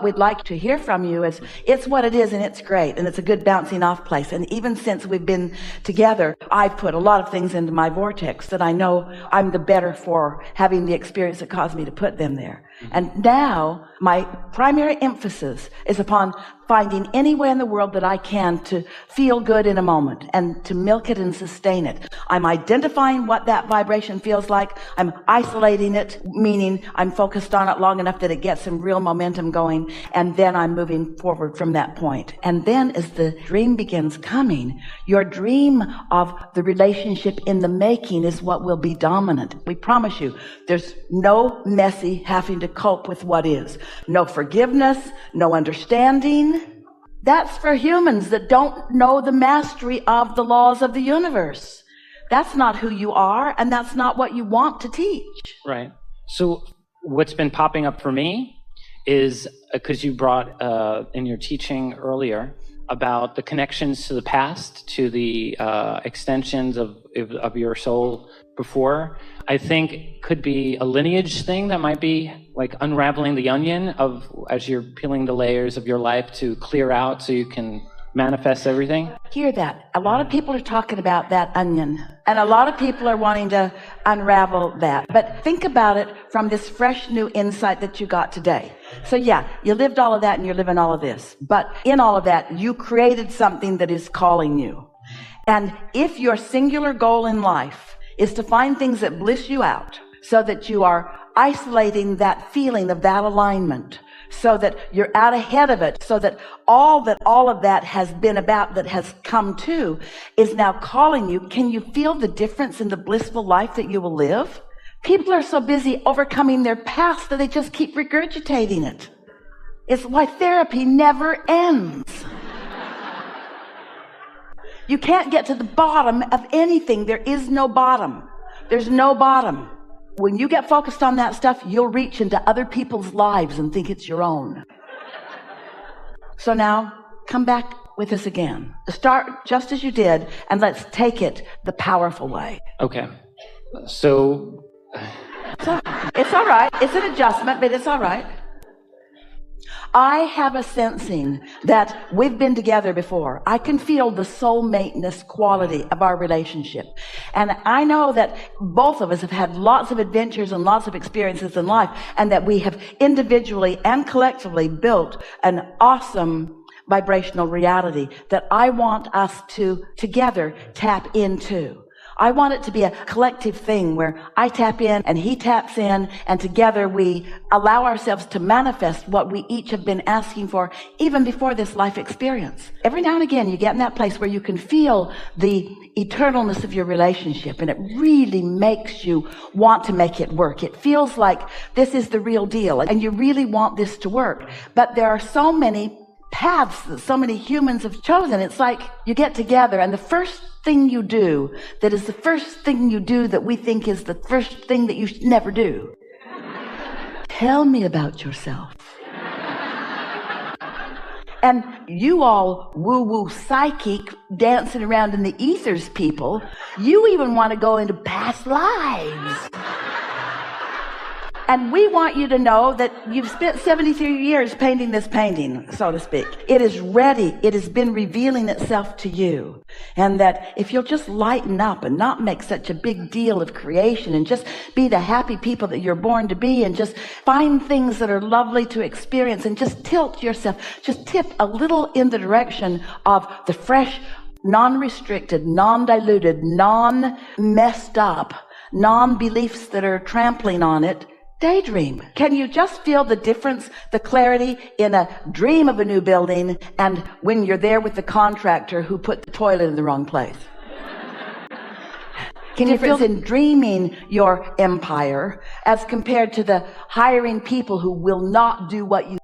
we'd like to hear from you is, it's what it is and it's great and it's a good bouncing off place. And even since we've been together, I've put a lot of things into my vortex that I know I'm the better for having the experience that caused me to put them there. And now my primary emphasis is upon finding any way in the world that I can to feel good in a moment and to milk it and sustain it. I'm identifying what that vibration feels like. I'm isolating it, meaning I'm focused on it long enough that it gets some real momentum going, and then I'm moving forward from that point. And then as the dream begins coming, your dream of the relationship in the making is what will be dominant. We promise you, there's no messy having to cope with what is. No forgiveness, no understanding. That's for humans that don't know the mastery of the laws of the universe. That's not who you are, and that's not what you want to teach. Right. So what's been popping up for me is, because you brought in your teaching earlier about the connections to the past, to the extensions of your soul before, I think could be a lineage thing that might be like unraveling the onion of, as you're peeling the layers of your life to clear out so you can manifest everything. Hear that. A lot of people are talking about that onion, and a lot of people are wanting to unravel that. But think about it from this fresh new insight that you got today. So yeah, you lived all of that and you're living all of this. But in all of that, you created something that is calling you. And if your singular goal in life is to find things that bliss you out, so that you are isolating that feeling of that alignment, so that you're out ahead of it, so that all of that has been about, that has come to, is now calling you. Can you feel the difference in the blissful life that you will live? People are so busy overcoming their past that they just keep regurgitating it. It's why therapy never ends. You can't get to the bottom of anything. There is no bottom. There's no bottom. When you get focused on that stuff, you'll reach into other people's lives and think it's your own. So now, come back with us again. Start just as you did, and let's take it the powerful way. Okay. So it's all right. It's an adjustment, but it's all right. I have a sensing that we've been together before. I can feel the soulmate-ness quality of our relationship. And I know that both of us have had lots of adventures and lots of experiences in life, and that we have individually and collectively built an awesome vibrational reality that I want us to together tap into. I want it to be a collective thing where I tap in and he taps in, and together we allow ourselves to manifest what we each have been asking for even before this life experience. Every now and again you get in that place where you can feel the eternalness of your relationship, and it really makes you want to make it work. It feels like this is the real deal and you really want this to work. But there are so many paths that so many humans have chosen. It's like you get together, and the first thing you do that is the first thing you do that we think is the first thing that you should never do. Tell me about yourself. And you all woo-woo psychic dancing around in the ethers people, you even want to go into past lives. And we want you to know that you've spent 73 years painting this painting, so to speak. It is ready. It has been revealing itself to you. And that if you'll just lighten up and not make such a big deal of creation, and just be the happy people that you're born to be, and just find things that are lovely to experience, and just tilt yourself, just tip a little in the direction of the fresh, non-restricted, non-diluted, non-messed up, non-beliefs that are trampling on it, daydream. Can you just feel the difference, the clarity in a dream of a new building and when you're there with the contractor who put the toilet in the wrong place? Can you feel in dreaming your empire as compared to the hiring people who will not do what you